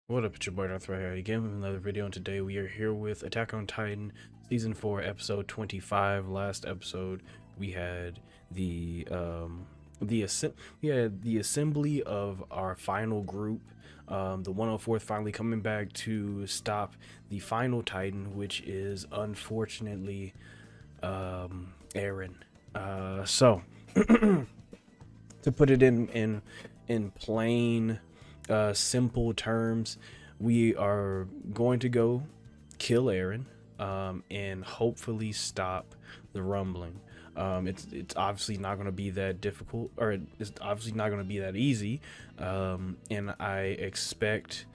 What up, it's your boy Dvrth here again with another video, and today we are here with Attack on Titan Season 4, Episode 25. Last episode, we had the assembly of our final group, the 104th finally coming back to stop the final Titan, which is unfortunately Eren. So to put it in plain simple terms, we are going to go kill Eren, and hopefully stop the rumbling. It's obviously not going to be that difficult, or it's obviously not going to be that easy, and I expect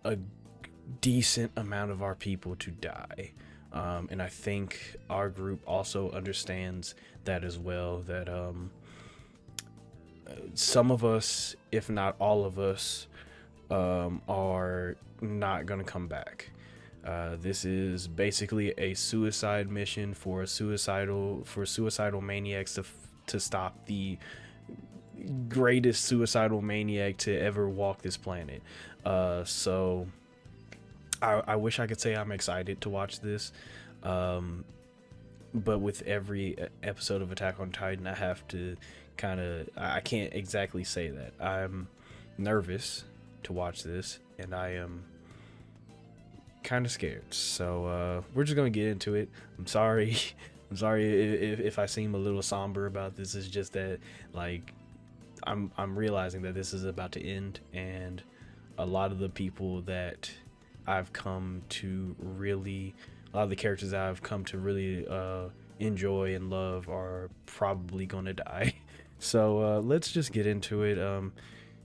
a decent amount of our people to die. And I think our group also understands that as well, that some of us, if not all of us, are not gonna come back. This is basically a suicide mission for suicidal maniacs to stop the greatest suicidal maniac to ever walk this planet. So I wish I could say I'm excited to watch this. But with every episode of Attack on Titan, I have to I can't exactly say that. I'm nervous to watch this, and I am kind of scared. So we're just gonna get into it. I'm sorry. I'm sorry if I seem a little somber about this. It's just that, like, I'm realizing that this is about to end, and a lot of the people that I've come to really, a lot of the characters that I've come to really enjoy and love are probably gonna die. So let's just get into it.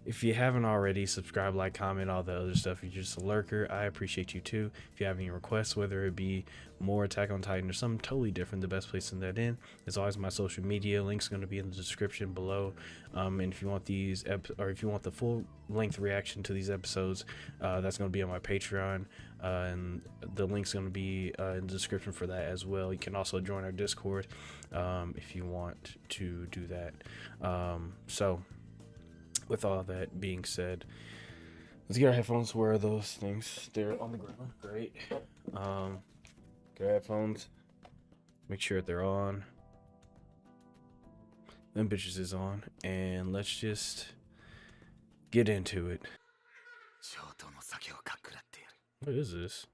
If you haven't already, subscribe, like, comment, all the other stuff. If you're just a lurker, I appreciate you too. If you have any requests, whether it be more Attack on Titan or something totally different, the best place to send that in is always my social media. Link's going to be in the description below. And if you want if you want the full length reaction to these episodes, that's going to be on my Patreon. And the link's going to be in the description for that as well. You can also join our Discord if you want to do that. So with all that being said, let's get our headphones. Where are those things? They're on the ground. Great. Get our headphones. Make sure they're on. Them bitches is on. And let's just get into it. What is this?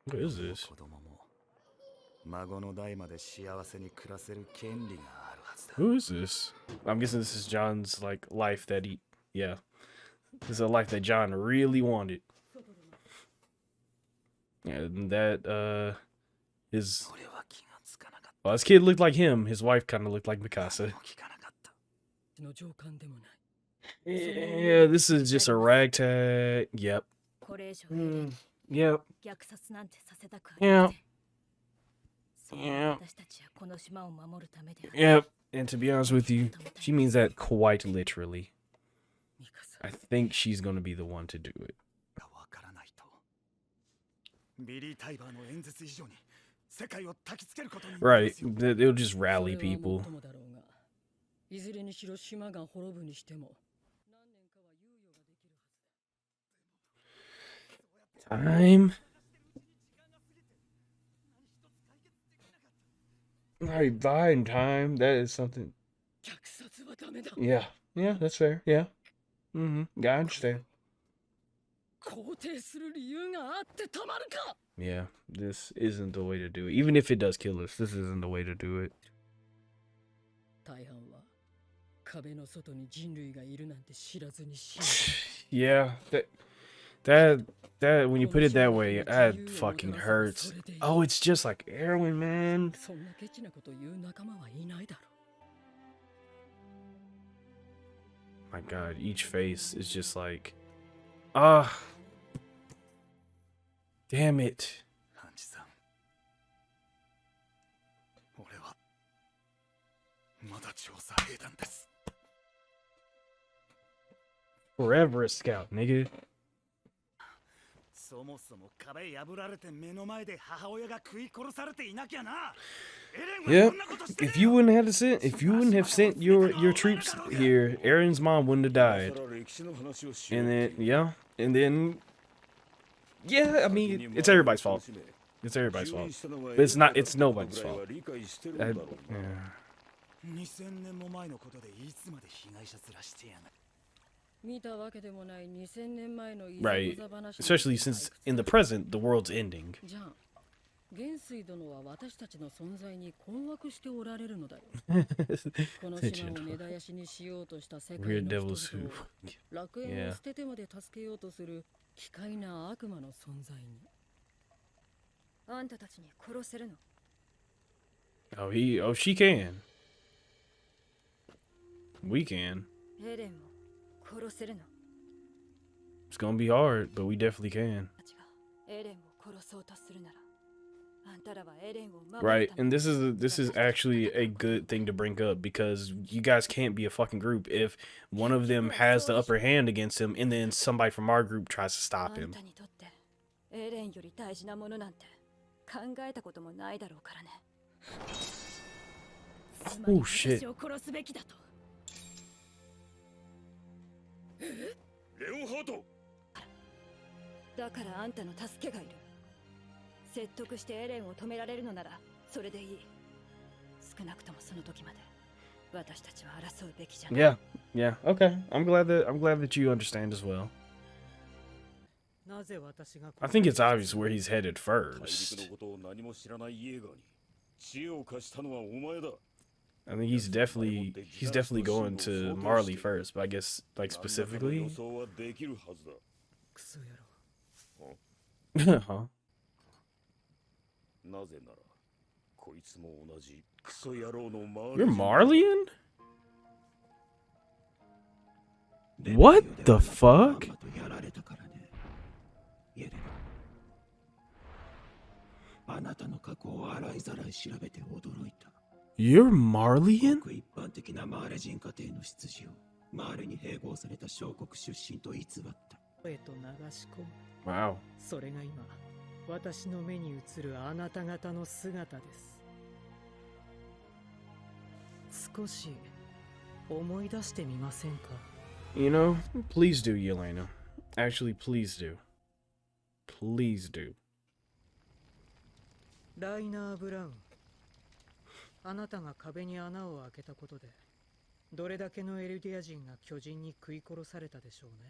What is this? Who is this? I'm guessing this is John's, like, life that yeah. This is a life that John really wanted. And that is, well, this kid looked like him. His wife kind of looked like Mikasa. Yeah, this is just a ragtag. Yep. Yep. Yeah. Yeah. Yep. And to be honest with you, she means that quite literally. I think she's gonna be the one to do it. Right. They'll just rally people. Time. Alright, buying time. That is something. Yeah. Yeah, that's fair. Yeah. I understand. Yeah, this isn't the way to do it. Even if it does kill us, this isn't the way to do it. Yeah, that when you put it that way, that fucking hurts. Oh, it's just like Erwin, man. My God, each face is just like, ah, damn it. Forever a scout, nigga. Yep. If you wouldn't have sent your troops here, Aaron's mom wouldn't have died. And then yeah, I mean, it's everybody's fault. It's everybody's fault. But it's nobody's fault. Yeah. Right. Especially since in the present, the world's ending. 元帥殿は私たちの存在に困惑しておられるのだよ。この島を根絶やしにしようとした世界の人々を楽園を捨ててまで助けようとする奇怪な悪魔の存在に。あんたたちに殺せるの？ she can. We can. エレンを殺せるの？ It's gonna be hard, but we definitely can. たちがエレンを殺そうとするなら。Right, and this is actually a good thing to bring up because you guys can't be a fucking group if one of them has the upper hand against him and then somebody from our group tries to stop him. Oh shit. 説得してエレンを止められるのならそれでいい。少なくともその時まで私たちは争うべきじゃない。Yeah, okay. I'm glad that you understand as well. I think it's obvious where he's headed first. I think he's definitely going to Marley first, but I guess like specifically. Huh? You're Marleyan? What the fuck? You're Marleyan? Wow. 私の目に映るあなた方の姿です。少し思い出してみませんか？ You know, please do, Yelena. Actually, please do. Please do. ライナー・ブラウン、あなたが壁に穴を開けたことで、どれだけのエルディア人が巨人に食い殺されたでしょうね。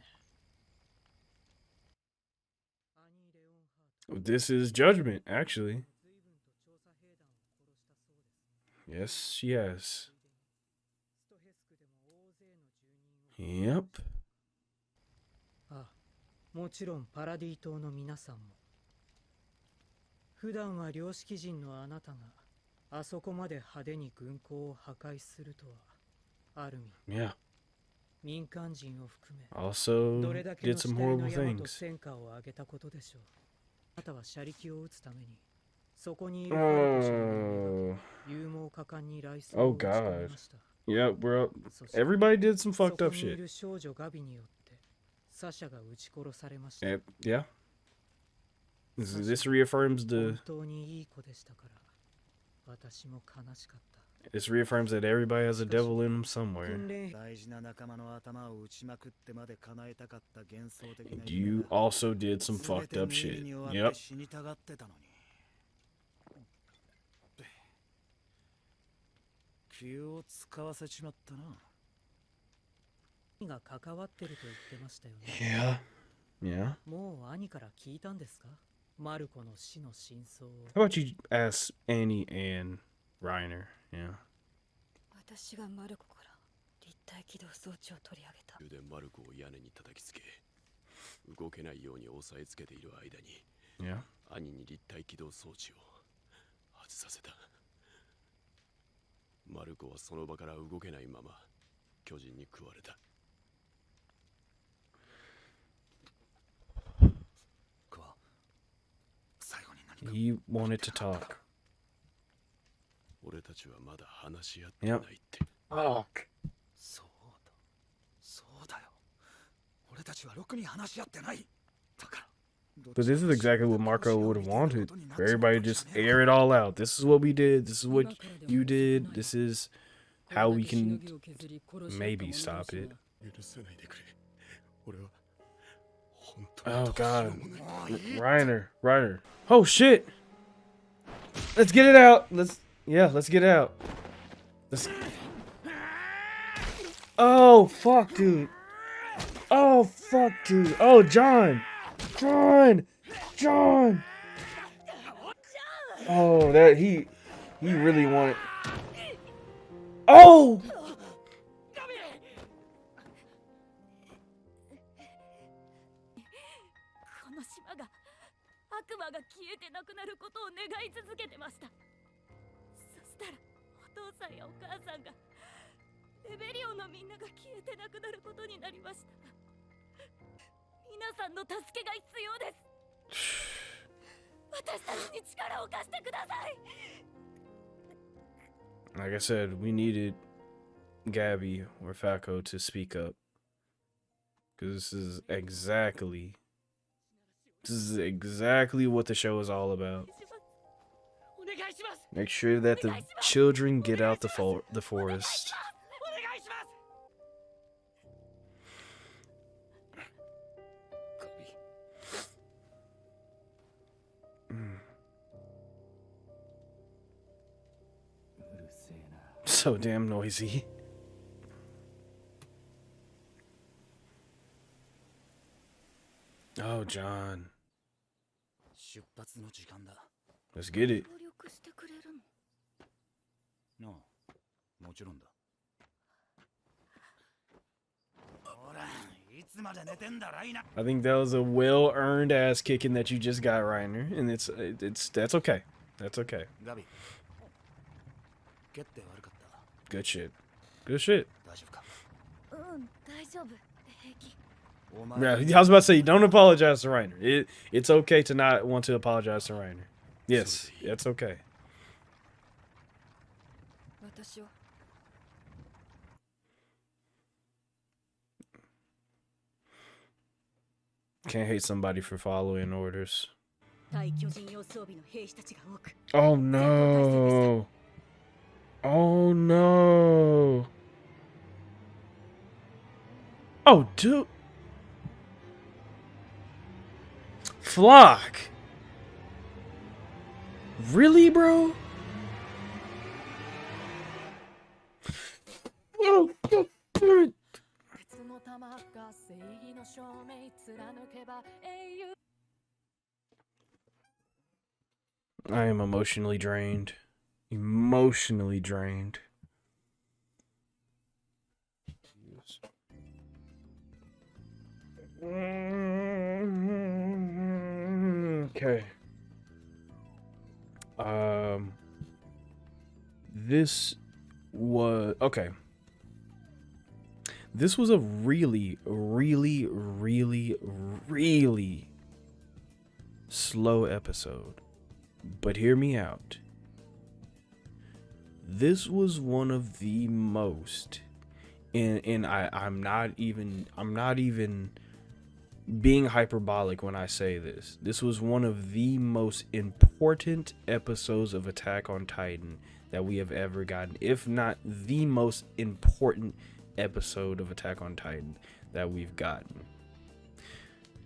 This is judgment, actually. Yes, she has. Yep. もちろんパラディ島の皆さんも。普段は良識人のあなたがあそこまで派手に軍港を破壊するとは、ある意味。Yeah. 民間人を含め、 Also どれだけ did の some 死体の horrible 山と things. 戦果を上げたことでしょう。あなたは車力を撃つために、そこにいるファルト氏の勇猛果敢にライスを撃ち込みました。Yeah, bro. Everybody did some fucked up そこにい shit. る少女ガビによってサシャが撃ち殺されました。 Yeah. This reaffirms 本当にいい子でしたから、私も悲しかった。 this reaffirms that everybody has a devil in them somewhere. 訓練 And you also did some fucked up shit. Yep. 気を使わせちまったな。が関わってると言ってましたよね。Yeah. もう兄から聞いたんですか？マルコの死の真相を。 How about you ask Annie and Reiner? Yeah. 私がマルコから立体起動装置を取り上げた。でマルコを屋根に叩きつけ、動けないように押さえつけている間に、Yeah. 兄に立体起動装置を外させた。マルコはその場から動けないまま巨人に食われた。He wanted to talk. 俺たちはまだ話し合ってないって。そうだよ。俺たちはろくに話し合ってない。だから But this is exactly what Marco would have wanted. For everybody to just air it all out. This is what we did. This is what you did. This is how we can maybe stop it. Oh God, Reiner. Oh shit! Let's get it out. Let's get it out. Oh fuck, dude. Oh fuck, dude. Oh John. Oh, that he really wanted. Oh. この島が悪魔が消えてなくなることを願い続けてました。そしたらお父さんやお母さんがレベリオのみんなが消えてなくなることになりました。皆さんの助けが必要です。私たちに力を貸してください。Like I said, we needed Gabby or Falco to speak up. Because this is exactly what the show is all about. Make sure that the children get out the forest. So damn noisy. Oh, John. Let's get it. I think that was a well-earned ass kicking that you just got, Reiner, and that's okay. That's okay. Good shit. Good shit. Yeah, I was about to say, don't apologize to Reiner. It's okay to not want to apologize to Reiner. Yes, it's okay. Can't hate somebody for following orders. Oh no. Oh no. Oh, dude. Flock. Really, bro? Oh, God. I am emotionally drained. Emotionally drained. Okay. This was okay. This was a really slow episode. But hear me out. This was one of the most, and I'm not even being hyperbolic when I say this. This was one of the most important episodes of Attack on Titan that we have ever gotten, if not the most important episode of Attack on Titan that we've gotten.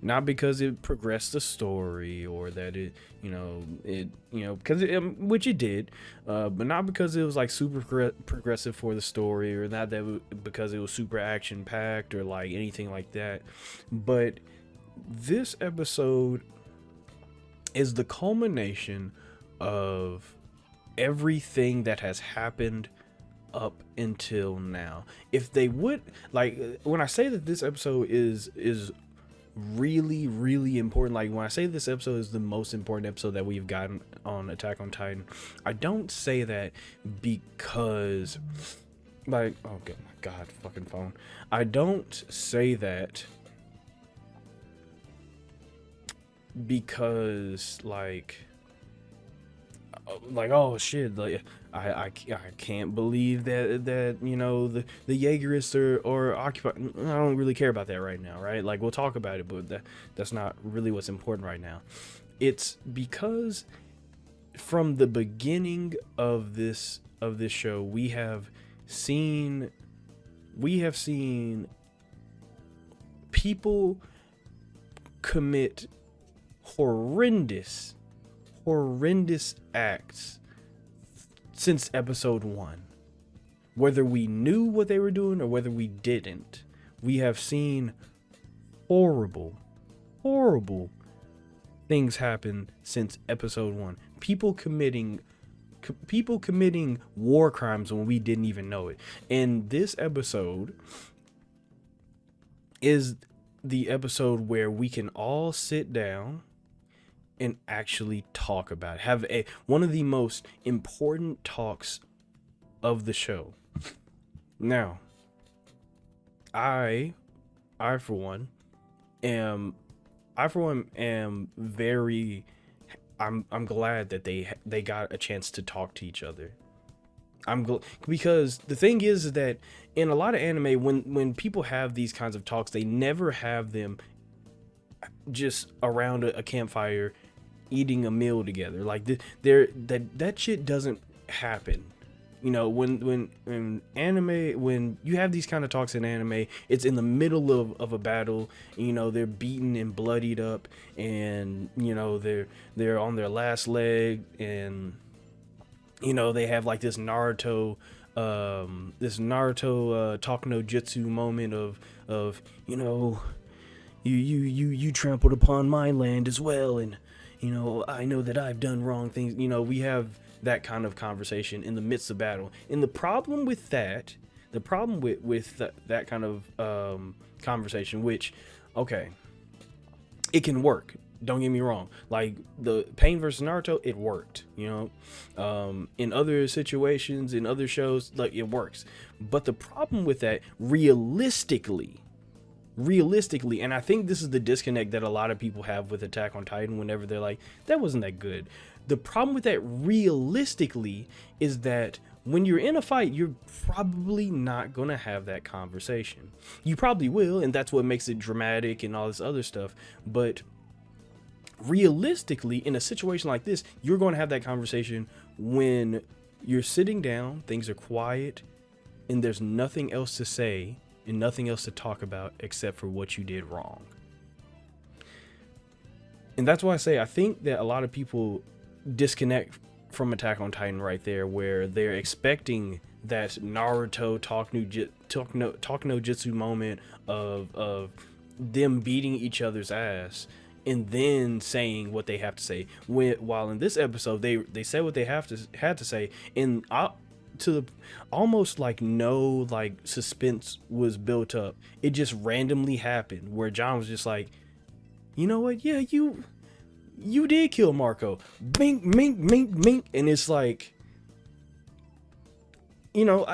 Not because it progressed the story or that it, because which it did, but not because it was like super progressive for the story, or not that because it was super action packed or like anything like that. But this episode is the culmination of everything that has happened up until now. If they would, like, when I say that this episode is really important, like when I say this episode is the most important episode that we've gotten on Attack on Titan, I don't say that because, like, oh my god, fucking phone. I don't say that because, like, like, oh shit, like I can't believe that you know the Jaegerists or occupy. I don't really care about that right now, right? Like we'll talk about it, but that's not really what's important right now. It's because from the beginning of this show, we have seen people commit horrendous acts since episode 1. Whether we knew what they were doing or whether we didn't, we have seen horrible things happen since episode 1. People committing war crimes when we didn't even know it. And this episode is the episode where we can all sit down and actually talk about it. Have one of the most important talks of the show. Now, I for one am very I'm glad that they got a chance to talk to each other. Because the thing is that in a lot of anime, when people have these kinds of talks, they never have them just around a campfire eating a meal together. Like that shit doesn't happen. You know, when you have these kind of talks in anime, it's in the middle of a battle. You know, they're beaten and bloodied up, and you know they're on their last leg, and you know they have like this Naruto talk no jutsu moment of you know you trampled upon my land as well, and you know I know that I've done wrong things. You know, we have that kind of conversation in the midst of battle. And the problem with that kind of conversation, which, okay, it can work. Don't get me wrong. Like the Pain versus Naruto, it worked, you know. In other situations, in other shows, like it works. But the problem with that, realistically, and I think this is the disconnect that a lot of people have with Attack on Titan whenever they're like, that wasn't that good. The problem with that realistically is that when you're in a fight, you're probably not going to have that conversation. You probably will, and that's what makes it dramatic and all this other stuff. But realistically, in a situation like this, you're going to have that conversation when you're sitting down, things are quiet, and there's nothing else to say and nothing else to talk about except for what you did wrong. And that's why I say I think that a lot of people disconnect from Attack on Titan right there, where they're expecting that Naruto talk no jutsu moment of them beating each other's ass and then saying what they have to say. While in this episode they said what they had to say, and to the almost like no like suspense was built up. It just randomly happened where John was just like, you know what? Yeah, you did kill Marco. Bink, mink, mink, mink. And it's like, you know,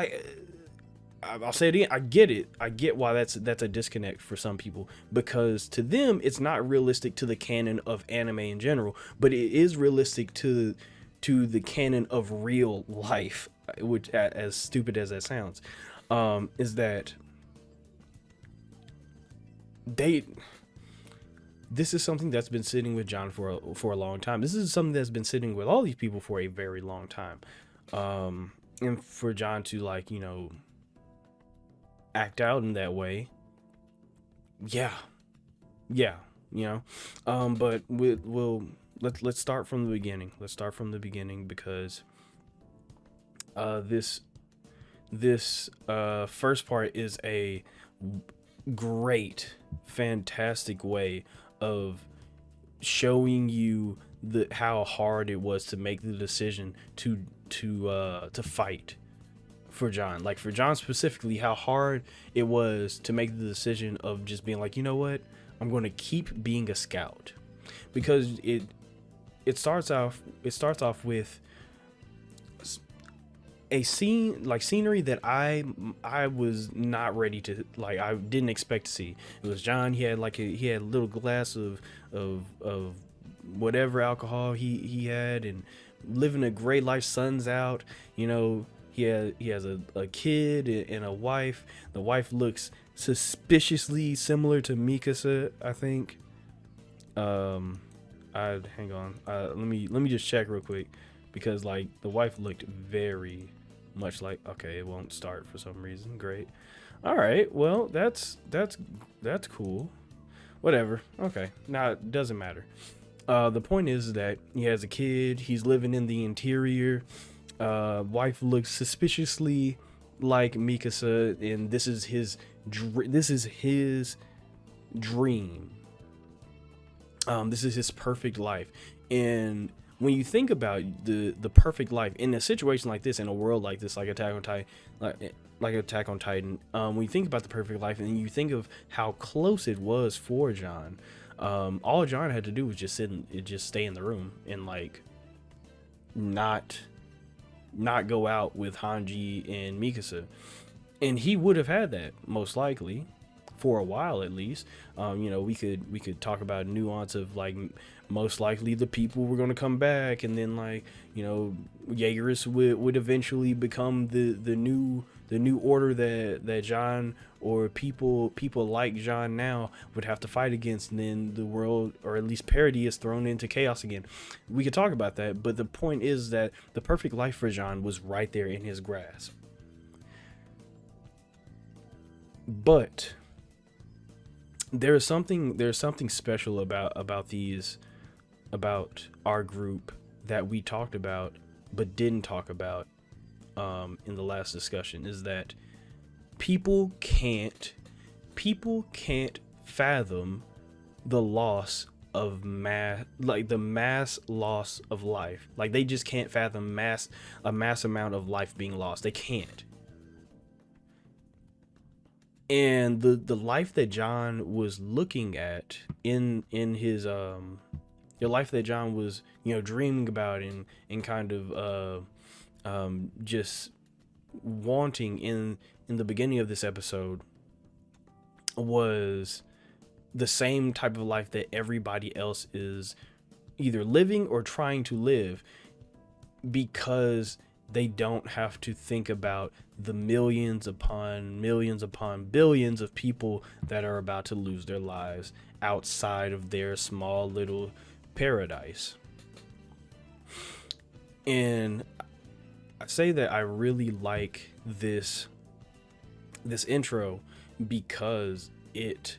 I'll say it again. I get it. I get why that's a disconnect for some people, because to them it's not realistic to the canon of anime in general, but it is realistic to the canon of real life, which, as stupid as that sounds, is that this is something that's been sitting with John for a long time. This is something that's been sitting with all these people for a very long time. And for John to, like, you know, act out in that way. Yeah, you know. But let's start from the beginning. Let's start from the beginning, because this first part is a great, fantastic way of showing you how hard it was to make the decision to fight for John. Like, for John specifically, how hard it was to make the decision of just being like, you know what, I'm going to keep being a scout. Because it starts off with a scenery that I was not ready to, like, I didn't expect to see. It was John. He had a little glass of whatever alcohol he had, and living a great life, sun's out, you know, he has a kid and a wife. The wife looks suspiciously similar to Mikasa, I think. I hang on. Let me just check real quick, because like the wife looked very much like, okay, it won't start for some reason. Great. All right. Well, that's cool. Whatever. Okay. Now it doesn't matter. The point is that he has a kid. He's living in the interior. Wife looks suspiciously like Mikasa, and this is his dream. This is his perfect life. And when you think about the perfect life in a situation like this, in a world like this, like Attack on Titan, like Attack on Titan, when you think about the perfect life and you think of how close it was for John, all John had to do was just stay in the room and like not go out with Hanji and Mikasa, and he would have had that most likely for a while at least. You know, we could talk about nuance of like most likely the people were going to come back, and then like, you know, Jaegerists would eventually become the new order that John or people like John now would have to fight against, and then the world, or at least parody, is thrown into chaos again. We could talk about that, but the point is that the perfect life for John was right there in his grasp. But there's something special about our group that we talked about but didn't talk about in the last discussion, is that people can't fathom the loss of the mass loss of life. Like, they just can't fathom a mass amount of life being lost. They can't. And the life that John was looking at in his the life that John was, you know, dreaming about and kind of just wanting in the beginning of this episode was the same type of life that everybody else is either living or trying to live, because they don't have to think about the millions upon billions of people that are about to lose their lives outside of their small little paradise. And I say that I really like this intro because it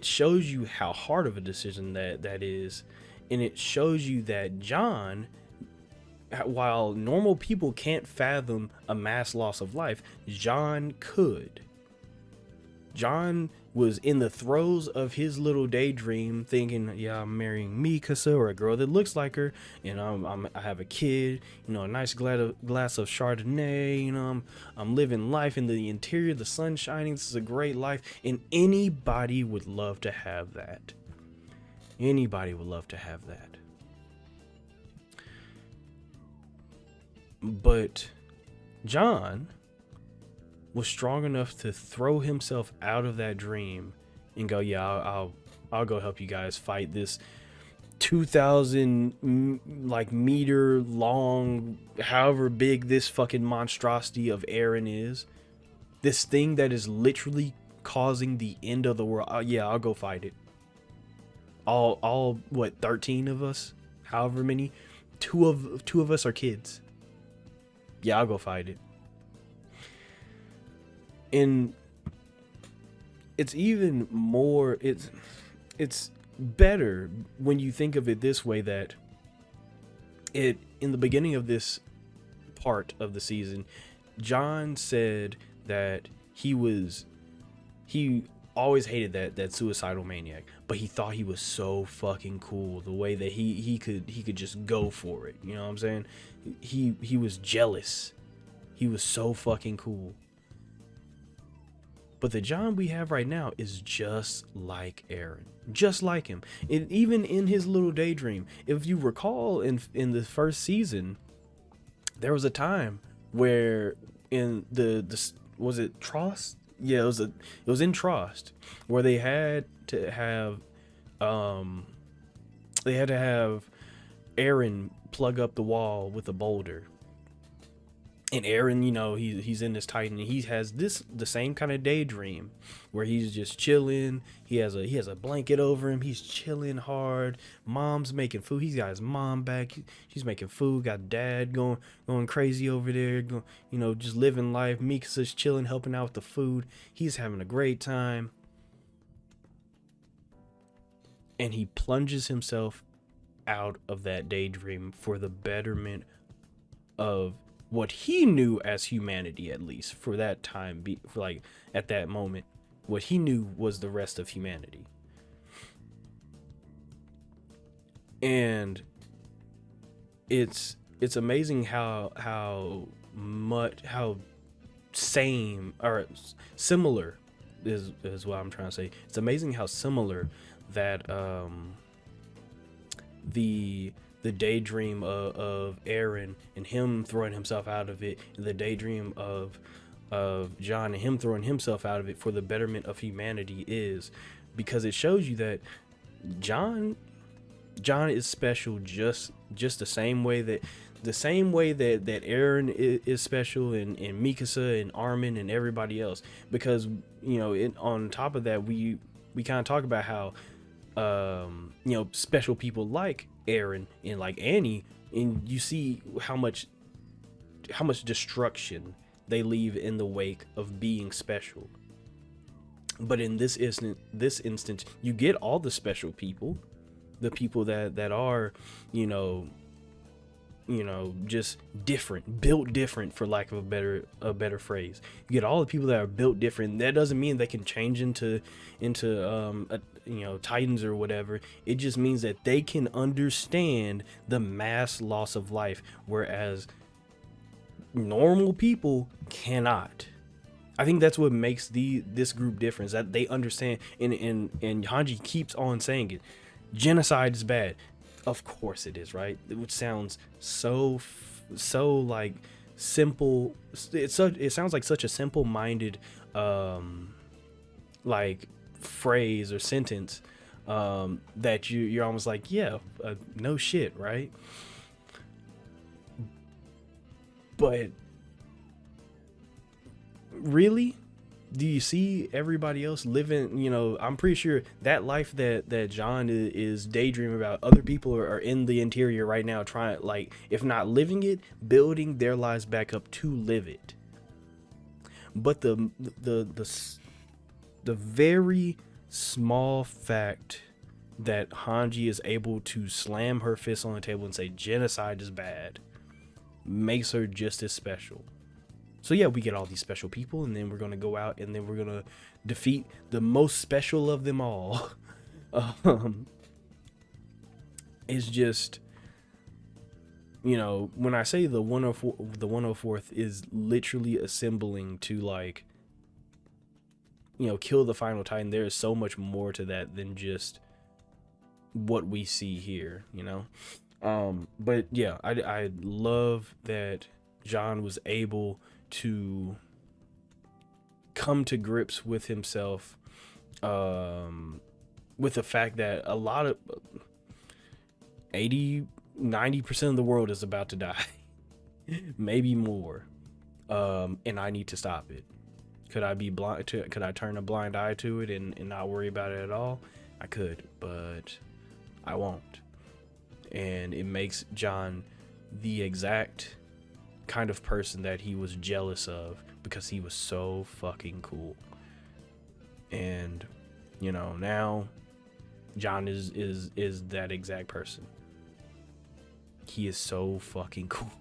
shows you how hard of a decision that is, and it shows you that John, while normal people can't fathom a mass loss of life, John could. John was in the throes of his little daydream, thinking, yeah, I'm marrying Mikasa, or a girl that looks like her, and I have a kid, you know, a nice glass of Chardonnay, you know, I'm living life in the interior, the sun shining, this is a great life, and anybody would love to have that. Anybody would love to have that. But John was strong enough to throw himself out of that dream and go, yeah, I'll go help you guys fight this 2,000 like meter long, however big this fucking monstrosity of Eren is, this thing that is literally causing the end of the world. Yeah, I'll go fight it. All what, 13 of us, however many, two of us are kids. Yeah, I'll go fight it. And it's even more, it's better when you think of it this way, that in the beginning of this part of the season, John said that he always hated that suicidal maniac, but he thought he was so fucking cool the way that he could just go for it. You know what I'm saying? He was jealous. He was so fucking cool. But the John we have right now is just like Eren, just like him. And even in his little daydream, if you recall, in the first season, there was a time where in the was it Trost? Yeah, it was in Trost, where they had to have Eren plug up the wall with a boulder. And Eren, you know, he's in this Titan, and he has the same kind of daydream where he's just chilling. He has a blanket over him. He's chilling hard. Mom's making food. He's got his mom back. She's making food. Got dad going crazy over there. You know, just living life. Mikasa's chilling, helping out with the food. He's having a great time. And he plunges himself out of that daydream for the betterment of what he knew as humanity, at least for that time, for like at that moment, what he knew was the rest of humanity. And it's amazing how same or similar is what I'm trying to say. It's amazing how similar that the daydream of Eren and him throwing himself out of it, and the daydream of John and him throwing himself out of it for the betterment of humanity is, because it shows you that John is special just the same way that Eren is special, and Mikasa and Armin and everybody else. Because, you know, on top of that, we kind of talk about how you know, special people like Eren and like Annie, and you see how much destruction they leave in the wake of being special. But in this instance, you get all the special people, the people that are, you know, just different, built different, for lack of a better phrase. You get all the people that are built different. That doesn't mean they can change into you know, Titans or whatever. It just means that they can understand the mass loss of life, whereas normal people cannot. I think that's what makes this group different, that they understand. And Hanji keeps on saying it. Genocide is bad. Of course it is, right? Which sounds so like simple. It sounds like such a simple-minded like phrase or sentence that you're almost like, yeah, no shit, right? But really, do you see everybody else living? You know, I'm pretty sure that life that John is daydreaming about, other people are in the interior right now trying, like, if not living it, building their lives back up to live it. But the very small fact that Hanji is able to slam her fist on the table and say genocide is bad makes her just as special. So yeah, we get all these special people, and then we're gonna go out, and then we're gonna defeat the most special of them all. It's just, you know, when I say the 104th is literally assembling to, like, you know, kill the final Titan, there is so much more to that than just what we see here, you know. But yeah, I love that John was able to come to grips with himself, with the fact that a lot of 80-90% of the world is about to die, maybe more, and I need to stop it. Could I be blind to? Could I turn a blind eye to it and not worry about it at all? I could, but I won't. And it makes John the exact kind of person that he was jealous of, because he was so fucking cool. And, you know, now John is that exact person. He is so fucking cool.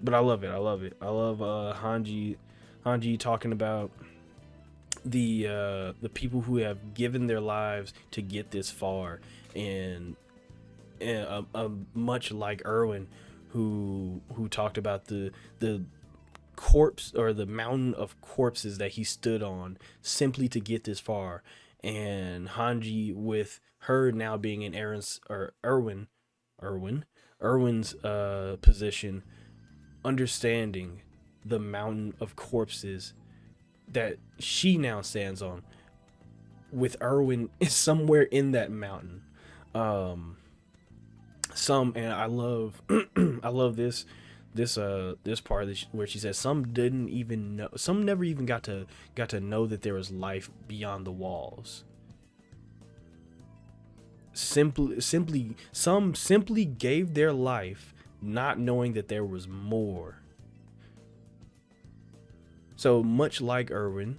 But I love it. I love Hanji talking about the people who have given their lives to get this far, and much like Erwin, who talked about the corpse, or the mountain of corpses that he stood on simply to get this far, and Hanji, with her now being in Erwin's position, understanding the mountain of corpses that she now stands on, with Erwin is somewhere in that mountain. some, and I love I love this part where she says some didn't even know, some never even got to know that there was life beyond the walls. Some simply gave their life not knowing that there was more. So much like Erwin,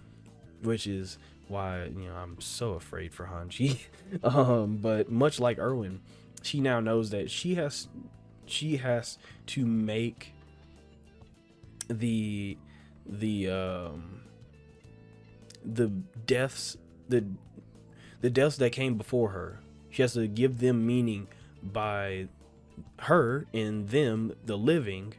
which is why, you know, I'm so afraid for Hanji. But much like Erwin, she now knows that she has to make the deaths the deaths that came before her. She has to give them meaning by her and them, the living,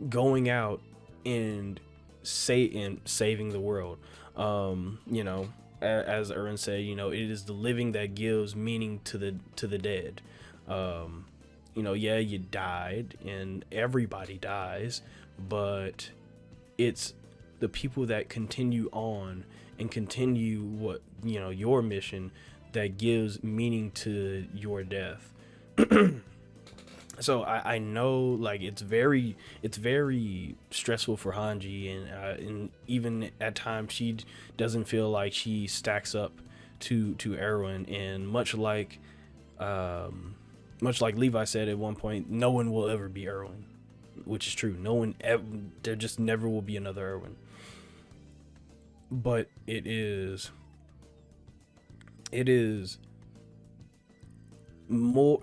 going out and saving the world. You know, as Aaron said, you know, it is the living that gives meaning to the dead. You know, yeah, you died and everybody dies, but it's the people that continue on and continue what, you know, your mission that gives meaning to your death. So I know, like, it's very stressful for Hanji, and even at times she doesn't feel like she stacks up to Erwin, and much like Levi said at one point, no one will ever be Erwin, which is true. No one ever, there just never will be another Erwin. But it is more,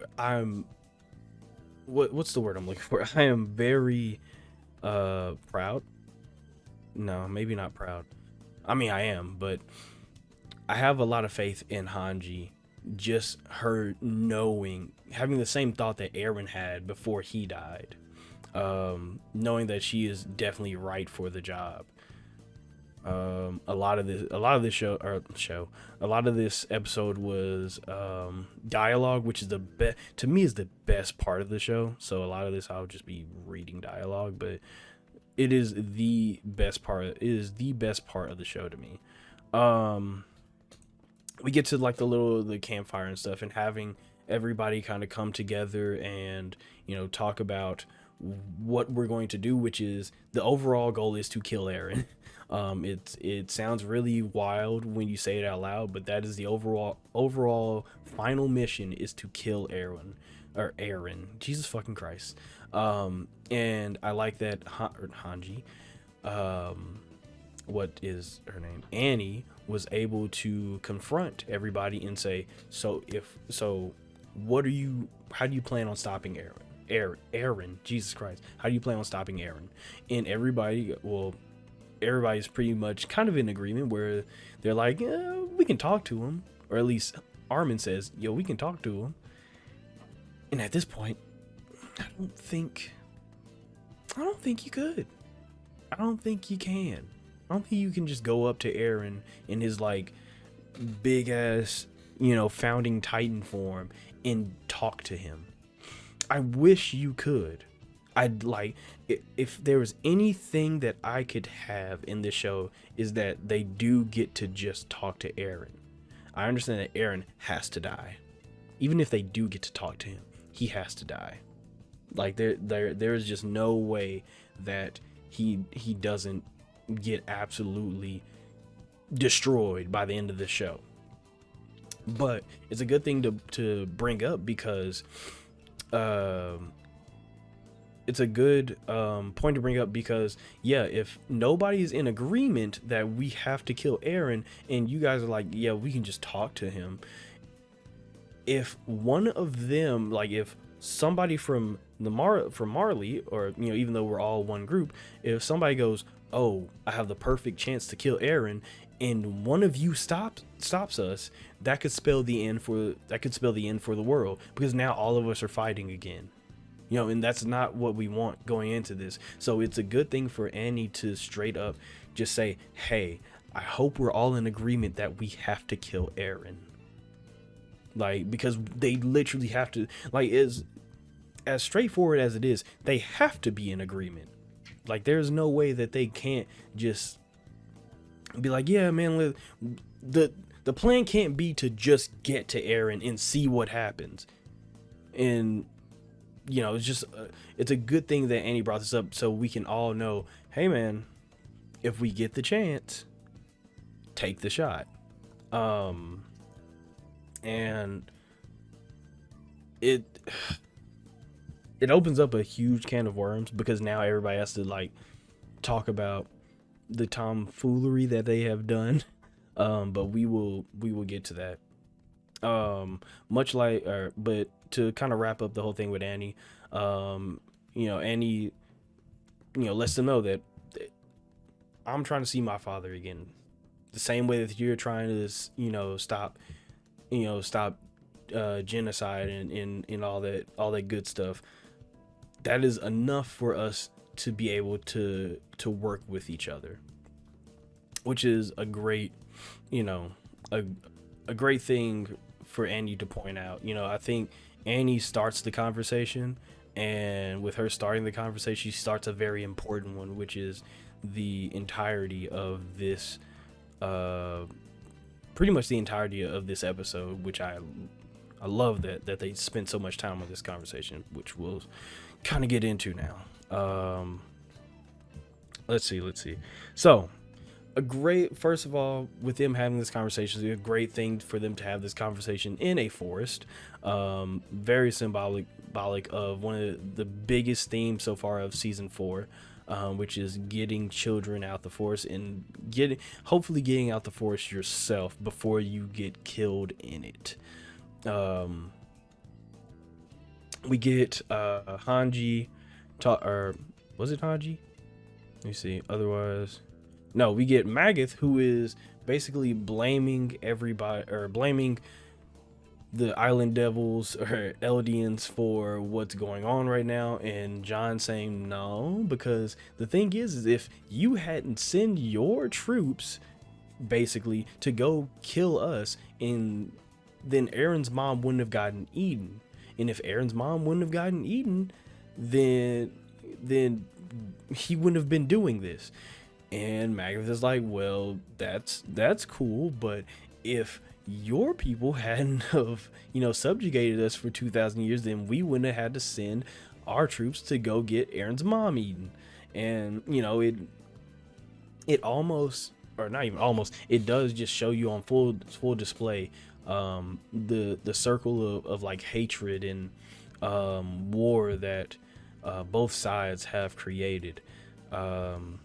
what's the word I'm looking for? I am very proud. No, maybe not proud. I mean, I am, but I have a lot of faith in Hanji. Just her knowing, having the same thought that Eren had before he died, knowing that she is definitely right for the job. A lot of this episode was dialogue, which is to me is the best part of the show. So a lot of this I'll just be reading dialogue, but it is the best part. It is the best part of the show to me. We get to like the campfire and stuff, and having everybody kind of come together and, you know, talk about what we're going to do, which is the overall goal is to kill Eren. It sounds really wild when you say it out loud, but that is the overall final mission, is to kill Eren. Jesus fucking Christ. And I like that Hanji, what is her name? Annie was able to confront everybody and say, how do you plan on stopping Eren? Jesus Christ. How do you plan on stopping Eren? And everybody's pretty much kind of in agreement, where they're like, yeah, we can talk to him. Or at least Armin says, yo, we can talk to him. And at this point, I don't think you could. I don't think you can. I don't think you can just go up to Eren in his like big ass, you know, founding Titan form and talk to him. I wish you could. I'd like, if there was anything that I could have in this show, is that they do get to just talk to Eren. I understand that Eren has to die. Even if they do get to talk to him, he has to die. Like there is just no way that he doesn't get absolutely destroyed by the end of the show. But it's a good thing to bring up, because it's a good point to bring up, because yeah, if nobody's in agreement that we have to kill Eren, and you guys are like, yeah, we can just talk to him, if one of them, like if somebody from Marley, or, you know, even though we're all one group, if somebody goes, oh, I have the perfect chance to kill Eren, and one of you stops us, that could spell the end for the world, because now all of us are fighting again. You know, and that's not what we want going into this. So it's a good thing for Annie to straight up just say, hey, I hope we're all in agreement that we have to kill Eren. Like, because they literally have to, like, as straightforward as it is, they have to be in agreement. Like, there's no way that they can't just be like, yeah, man, the plan can't be to just get to Eren and see what happens. And it's just it's a good thing that Annie brought this up so we can all know, hey man, if we get the chance, take the shot. And it opens up a huge can of worms, because now everybody has to like talk about the tomfoolery that they have done. But we will get to that. But to kind of wrap up the whole thing with Annie, Annie, lets them know that I'm trying to see my father again, the same way that you're trying to, stop genocide and all that good stuff. That is enough for us to be able to work with each other, which is a great, a great thing for Annie to point out. I think Annie starts the conversation, and with her starting the conversation, she starts a very important one, which is the entirety of this, pretty much the entirety of this episode, which I love that they spent so much time on this conversation, which we'll kind of get into now. Let's see. So, first of all, with them having this conversation, it's a great thing for them to have this conversation in a forest. Very symbolic of one of the biggest themes so far of season 4, which is getting children out the forest and hopefully getting out the forest yourself before you get killed in it. We get Hanji, or was it Hanji? Let me see. Otherwise, no, we get Magath, who is basically blaming everybody, or blaming the Island Devils or Eldians for what's going on right now, and John saying no, because the thing is if you hadn't sent your troops basically to go kill us, and then Aaron's mom wouldn't have gotten eaten, and if Aaron's mom wouldn't have gotten eaten, then he wouldn't have been doing this. And Magath is like, well, that's cool, but if your people hadn't have, subjugated us for 2,000 years, then we wouldn't have had to send our troops to go get Aaron's mom eaten. And, it almost, or not even almost, it does just show you on full display the circle of like hatred and war that both sides have created. And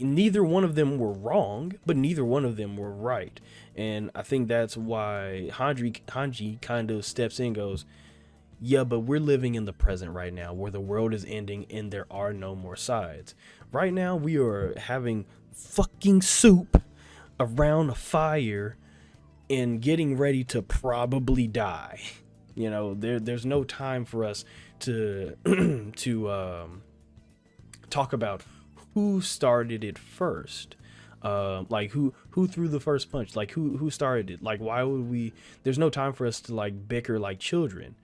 neither one of them were wrong, but neither one of them were right. And I think that's why Hanji kind of steps in and goes, yeah, but we're living in the present right now, where the world is ending and there are no more sides. Right now, we are having fucking soup around a fire and getting ready to probably die. There's no time for us to talk about who started it first, like who threw the first punch, like who started it. Like, why would we? There's no time for us to like bicker like children,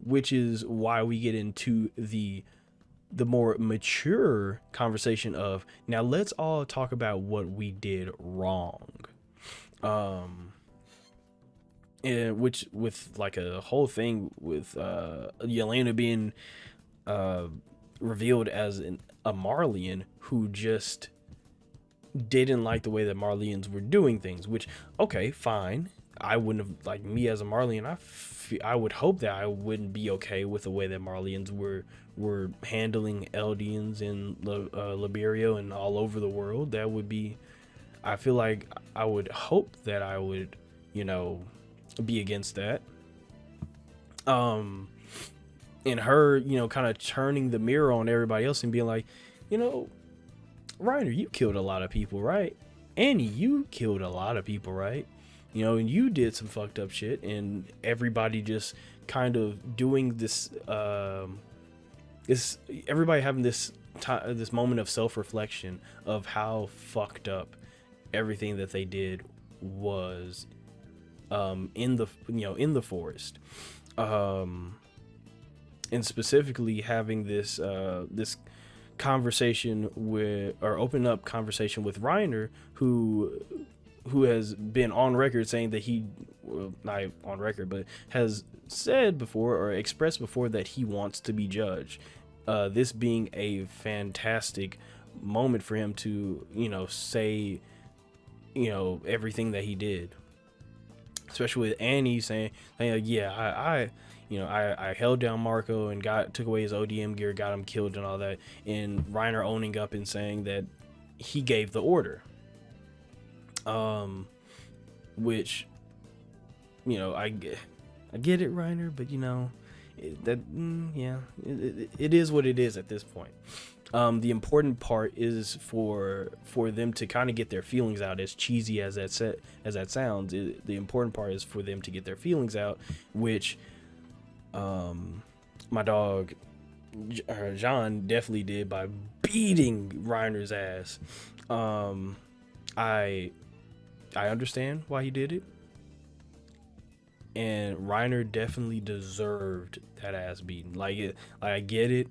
which is why we get into the more mature conversation of, now let's all talk about what we did wrong. And which, with like a whole thing with Yelena being revealed as a Marleyan who just didn't like the way that Marleyans were doing things, which, okay, fine. I wouldn't have, like, me as a Marleyan, I would hope that I wouldn't be okay with the way that Marleyans were handling Eldians in Liberia and all over the world. That would be, I feel like I would hope that I would, be against that. And her, kind of turning the mirror on everybody else and being like, Reiner, you killed a lot of people, right? Annie, you killed a lot of people, right? And you did some fucked up shit, and everybody just kind of doing this, everybody having this moment of self-reflection of how fucked up everything that they did was, in the forest. And specifically having this conversation with, or open up conversation with Reiner, who who has been on record saying that not on record, but has said before or expressed before that he wants to be judged. This being a fantastic moment for him to, say, everything that he did, especially with Annie saying like, yeah, I held down Marco and took away his ODM gear, got him killed and all that, and Reiner owning up and saying that he gave the order, which, I get it, Reiner, but it is what it is at this point. The important part is for them to kind of get their feelings out, as cheesy as that sounds. The important part is for them to get their feelings out, which my dog John definitely did by beating Reiner's ass. I understand why he did it, and Reiner definitely deserved that ass beating. I get it.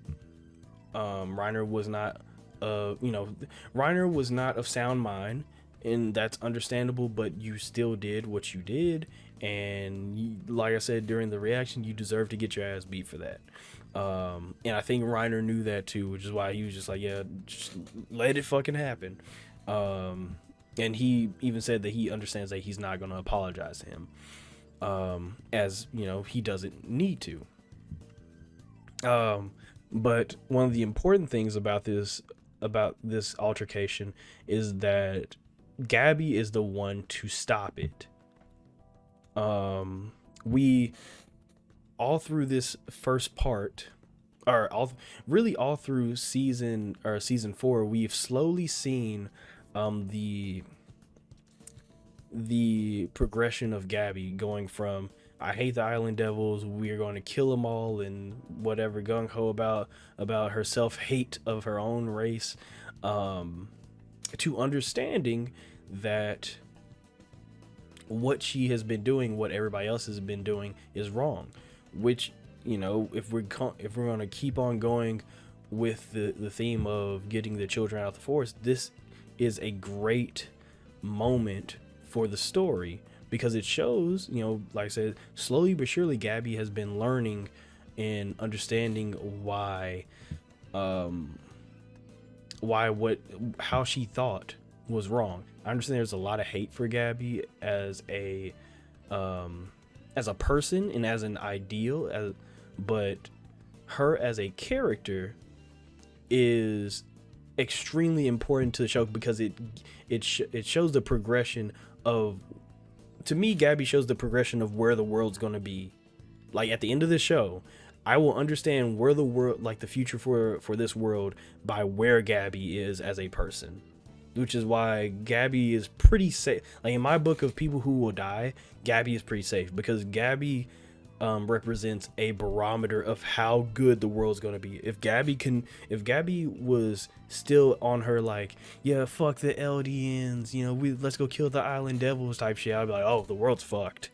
Reiner was not Reiner was not of sound mind, and that's understandable, but you still did what you did, and like I said during the reaction, you deserve to get your ass beat for that. And I think Reiner knew that too, which is why he was just like, yeah, just let it fucking happen. And he even said that he understands that he's not going to apologize to him, as he doesn't need to. But one of the important things about this altercation is that Gabby is the one to stop it. We all through this first part, or all through season 4, we've slowly seen the progression of Gabby going from I hate the Island Devils, we're going to kill them all, and whatever, gung-ho about her self-hate of her own race, to understanding that what she has been doing, what everybody else has been doing, is wrong. Which, if we're going to keep on going with the theme of getting the children out of the forest, this is a great moment for the story, because it shows, like I said, slowly but surely Gabby has been learning and understanding how she thought was wrong. I understand there's a lot of hate for Gabby as a person and as an ideal, but her as a character is extremely important to the show, because it shows the progression of, to me, Gabby shows the progression of where the world's going to be. Like at the end of the show, I will understand where the world, like the future for this world, by where Gabby is as a person, which is why Gabby is pretty safe. Like in my book of people who will die, Gabby is pretty safe, because Gabby represents a barometer of how good the world's going to be. If Gabby was still on her like, yeah, fuck the Eldians, let's go kill the Island Devils type shit, I'd be like, oh, the world's fucked.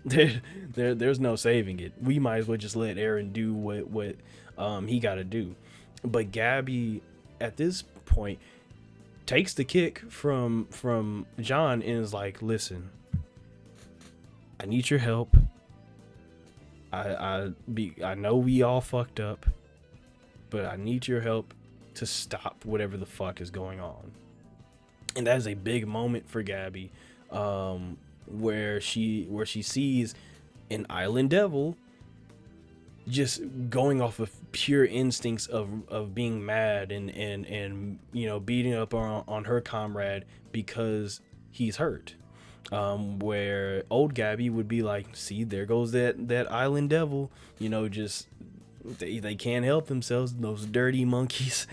There's no saving it. We might as well just let Eren do what he got to do. But Gabby at this point takes the kick from John and is like, listen, I need your help. I know we all fucked up, but I need your help to stop whatever the fuck is going on. And that is a big moment for Gabby, where she sees an Island Devil just going off of pure instincts of being mad and beating up on her comrade because he's hurt. Where old Gabby would be like, see, there goes that Island Devil, just they can't help themselves, those dirty monkeys.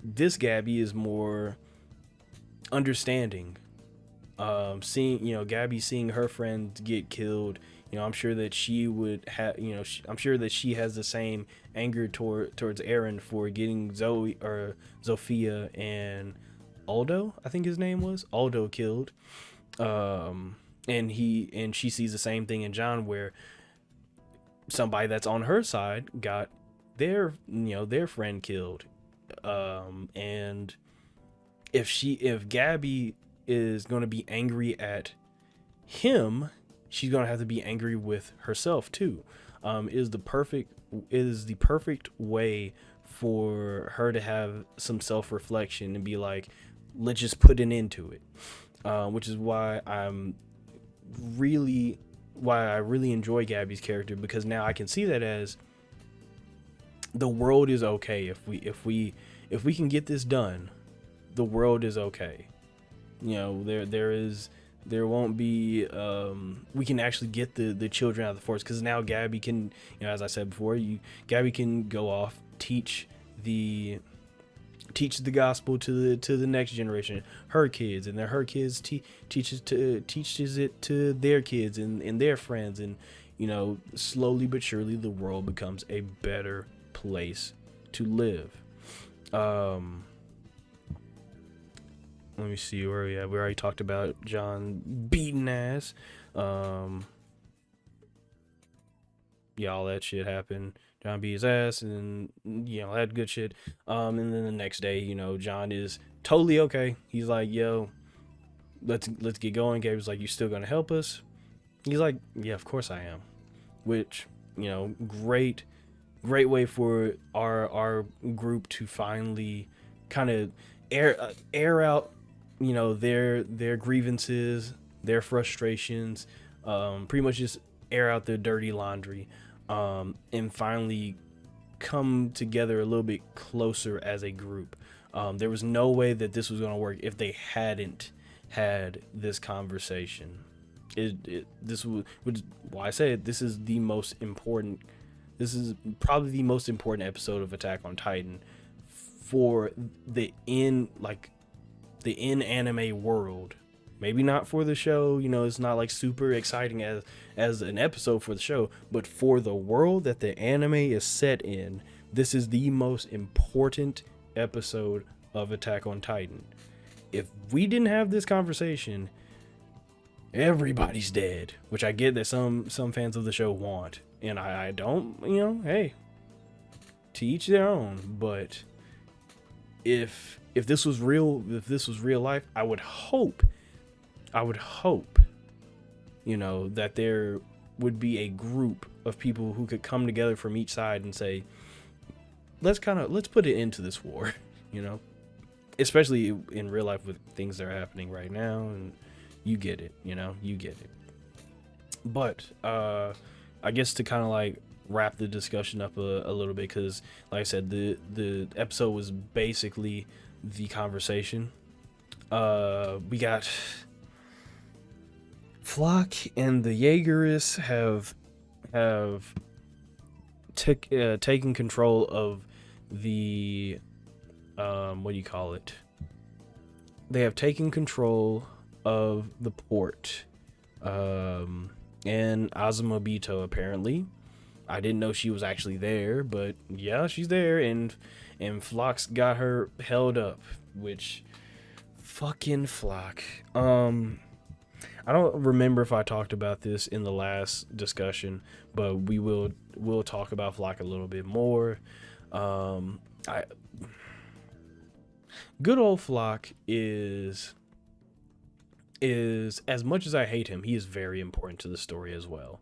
This Gabby is more understanding, seeing Gabby seeing her friend get killed. I'm sure that she would have, I'm sure that she has the same anger towards Eren for getting Zofia and Aldo, I think his name was Aldo, killed. And she sees the same thing in John, where somebody that's on her side got their friend killed. And if Gabby is going to be angry at him, she's going to have to be angry with herself too. Is the perfect way for her to have some self-reflection and be like, let's just put an end to it. Which is why I really enjoy Gabby's character, because now I can see that as the world is okay if we can get this done. The world is okay. You know, there won't be we can actually get the children out of the forest, because now Gabby can, you know, as I said before, Gabby can go off, teach the gospel to the next generation, her kids, and then her kids teaches it to their kids and their friends, and you know, slowly but surely the world becomes a better place to live. Let me see where we at. We already talked about John beating ass. Yeah, all that shit happened. John beat his ass, and you know, that good shit. And then the next day, you know, John is totally okay. He's like, "Yo, let's get going." Gabe's like, "You still gonna help us?" He's like, "Yeah, of course I am." Which, you know, great way for our group to finally kind of air out, you know, their grievances, their frustrations, pretty much just air out their dirty laundry, and finally come together a little bit closer as a group. There was no way that this was going to work if they hadn't had this conversation. This was why I say this is the most important. This is probably the most important episode of Attack on Titan for the in anime world. Maybe not for the show, you know, it's not like super exciting as an episode for the show, but for the world that the anime is set in, this is the most important episode of Attack on Titan. If we didn't have this conversation, everybody's dead, which I get that some fans of the show want, and I don't, you know, hey, to each their own. But if this was real life, I would hope, you know, that there would be a group of people who could come together from each side and say, let's put it into this war, you know, especially in real life with things that are happening right now, and you get it, you know, you get it. But I guess to kind of like wrap the discussion up a little bit, because like I said, the episode was basically the conversation. We got Flock and the Jaegerists have taken control of the what do you call it? They have taken control of the port, and Azumabito apparently. I didn't know she was actually there, but yeah, she's there, and Flock's got her held up, which fucking Flock. I don't remember if I talked about this in the last discussion, but we'll talk about Flock a little bit more. Good old Flock is as much as I hate him, he is very important to the story as well.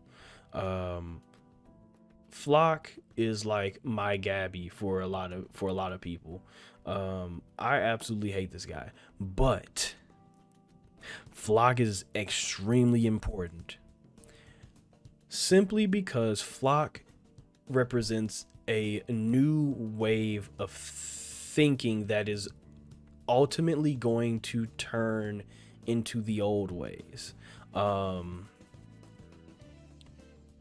Flock is like my Gabby for a lot of people. I absolutely hate this guy, but Flock is extremely important simply because Flock represents a new wave of thinking that is ultimately going to turn into the old ways.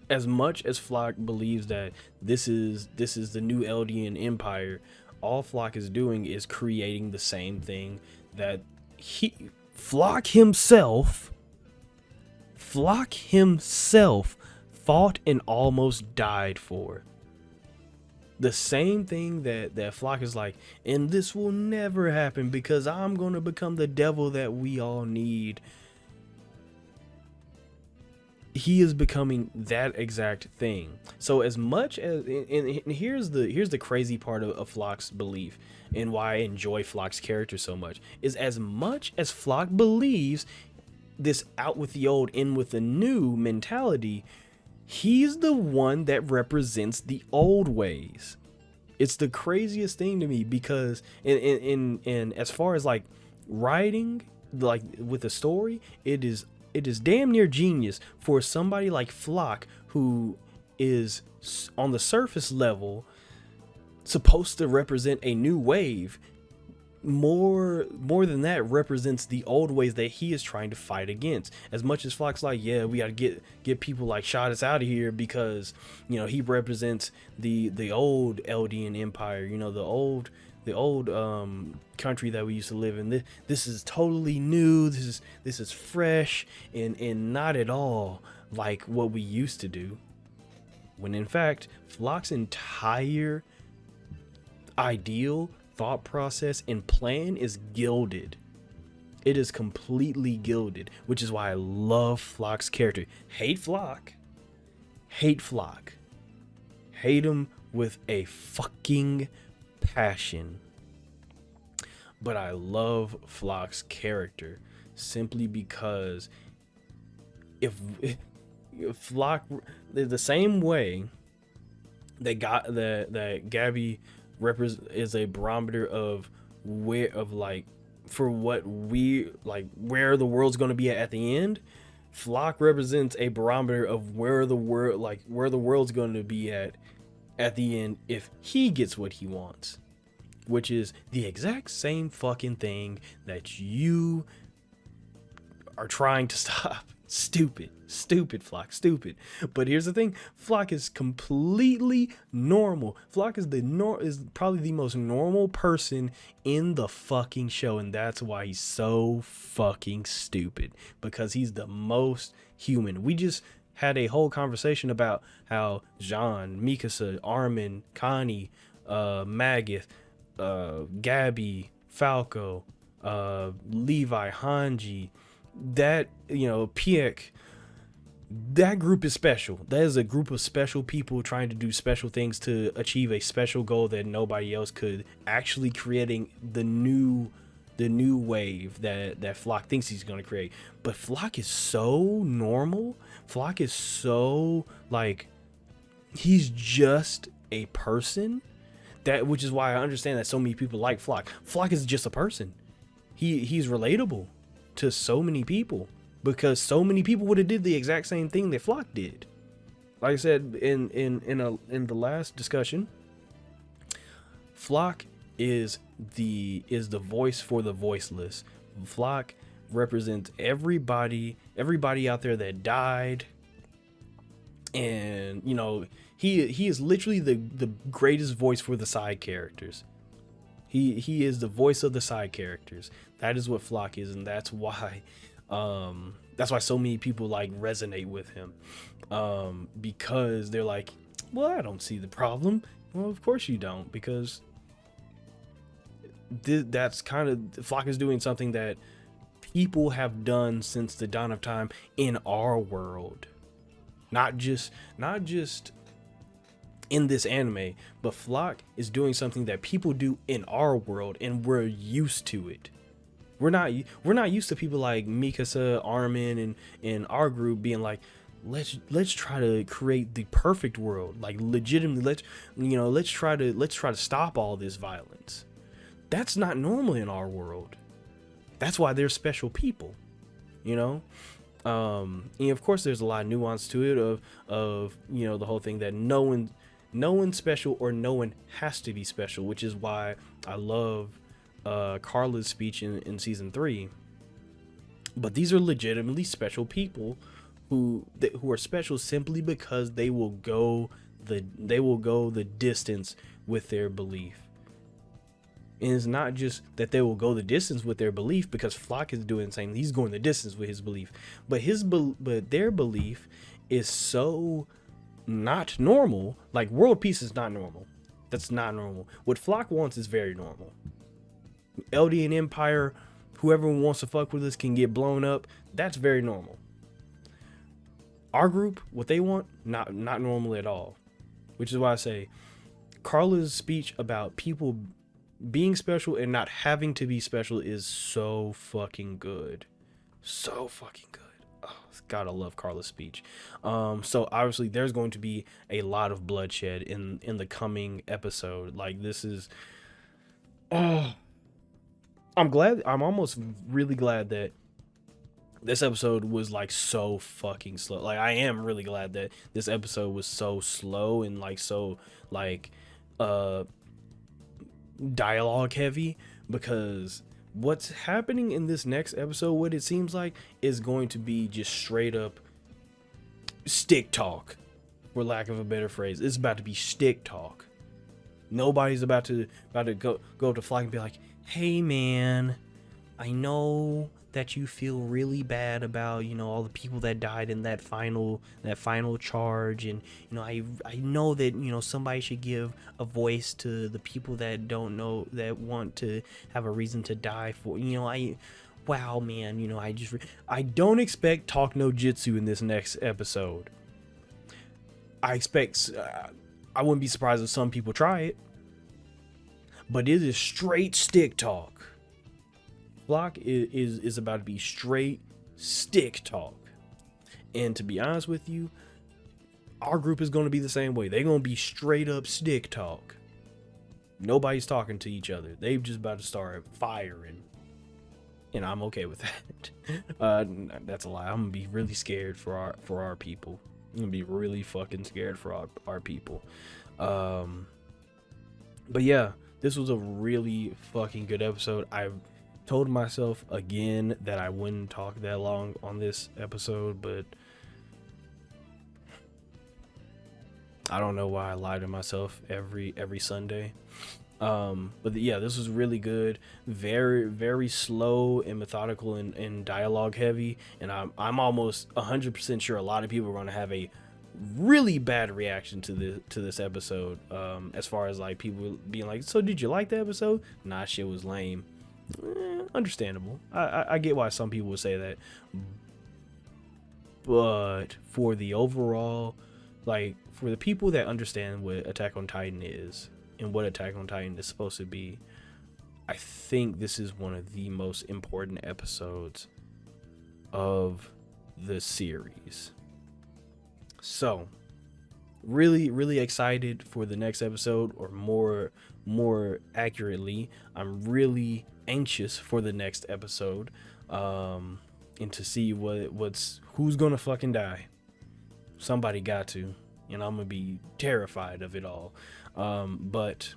As much as Flock believes that this is the new Eldian Empire, all Flock is doing is creating the same thing that Flock himself fought and almost died for. The same thing that Flock is like, and this will never happen because I'm going to become the devil that we all need. he is becoming that exact thing. So as much as, and here's the crazy part of Flock's belief, and why I enjoy Flock's character so much, is as much as Flock believes this out with the old, in with the new mentality, he's the one that represents the old ways. It's the craziest thing to me, because in as far as like writing, like with the story, it is damn near genius for somebody like Flock, who is on the surface level supposed to represent a new wave. More than that, represents the old ways that he is trying to fight against. As much as Flock's like, yeah, we got to get people like Shadis out of here, because he represents the old Eldian Empire, the old country that we used to live in. This is totally new. This is fresh and not at all like what we used to do. When in fact, Flock's entire ideal, thought process, and plan is gilded. It is completely gilded, which is why I love Flock's character. Hate Flock. Hate Flock. Hate him with a fucking passion. But I love Flock's character simply because if Flock, the same way that Gabby is a barometer of where the world's going to be at the end, Flock represents a barometer of where the world's going to be at the end if he gets what he wants, which is the exact same fucking thing that you are trying to stop. Stupid Flock, stupid. But here's the thing, Flock is completely normal. Flock is is probably the most normal person in the fucking show, and that's why he's so fucking stupid, because he's the most human. We just had a whole conversation about how Jean, Mikasa, Armin, Connie, Magath, Gabby, Falco, Levi, Hanji, that Piek, that group is special. That is a group of special people trying to do special things to achieve a special goal that nobody else could, actually creating the new wave that Flock thinks he's going to create. But Flock is so normal. Flock is so like, he's just a person, which is why I understand that so many people like Flock. Flock is just a person. He's relatable to so many people, because so many people would have did the exact same thing that Flock did. Like I said in the last discussion, Flock is the voice for the voiceless. Flock represents everybody out there that died, and he is literally the greatest voice for the side characters. He is the voice of the side characters. That is what Flock is, and that's why so many people like resonate with him, because they're like, well, I don't see the problem. Well, of course you don't, because that's kind of, Flock is doing something that people have done since the dawn of time in our world, not just in this anime, but Flock is doing something that people do in our world, and we're used to it. We're not used to people like Mikasa, Armin, and our group being like, let's try to create the perfect world, like legitimately, let's try to stop all this violence. That's not normal in our world. That's why they're special people, and of course there's a lot of nuance to it of the whole thing that no one's special, or no one has to be special, which is why I love Carla's speech in season 3. But these are legitimately special people who are special simply because they will go the distance with their belief. And it's not just that they will go the distance with their belief, because Flock is doing the same. He's going the distance with his belief, but their belief is so not normal. Like, world peace is not normal. That's not normal. What Flock wants is very normal. Eldian Empire, whoever wants to fuck with us can get blown up. That's very normal. Our group, what they want, not normally at all. Which is why I say Carla's speech about people being special and not having to be special is so fucking good. So fucking good. Oh, gotta love Carla's speech. So obviously there's going to be a lot of bloodshed in the coming episode. Like, this is I'm almost really glad that this episode was like so fucking slow. Like, I am really glad that this episode was so slow and like so like dialogue heavy, because what's happening in this next episode, what it seems like, is going to be just straight up stick talk, for lack of a better phrase. It's about to be stick talk. Nobody's about to go to Flock and be like, hey man, I know that you feel really bad about, you know, all the people that died in that final charge, and you know, I know that, you know, somebody should give a voice to the people that don't know, that want to have a reason to die for, you know, wow man, you know, I don't expect talk no jitsu in this next episode. I expect I wouldn't be surprised if some people try it, but it is straight stick talk. Flock is about to be straight stick talk. And to be honest with you, our group is going to be the same way. They're going to be straight up stick talk. Nobody's talking to each other. They're just about to start firing. And I'm okay with that. That's a lie. I'm going to be really scared for our people. I'm going to be really fucking scared for our people. But yeah, this was a really fucking good episode. I've told myself again that I wouldn't talk that long on this episode, but I don't know why I lie to myself every Sunday. But yeah, this was really good. Very, very slow and methodical and dialogue heavy. And I'm almost 100% sure a lot of people are going to have a really bad reaction to this episode. As far as like people being like, so did you like the episode? Nah, shit was lame. Understandable. I get why some people would say that, but for the overall, like, for the people that understand what Attack on Titan is and what Attack on Titan is supposed to be, I think this is one of the most important episodes of the series. So really, really excited for the next episode, or more accurately, I'm really anxious for the next episode, and to see who's gonna fucking die. Somebody got to, and I'm gonna be terrified of it all. But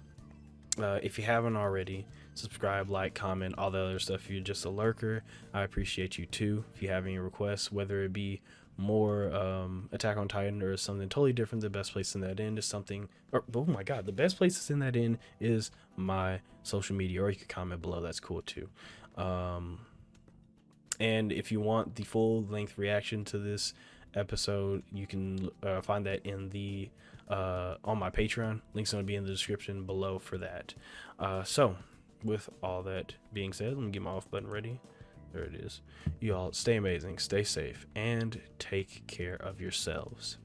if you haven't already, subscribe, like, comment, all the other stuff. If you're just a lurker, I appreciate you too. If you have any requests, whether it be more Attack on Titan or something totally different, the best place in that end is something, or oh my god, the best places in that end is my social media, or you could comment below. That's cool too. And if you want the full length reaction to this episode, you can find that in the on my Patreon. Link's going to be in the description below for that. So with all that being said, let me get my off button ready. There it is. You all stay amazing, stay safe, and take care of yourselves.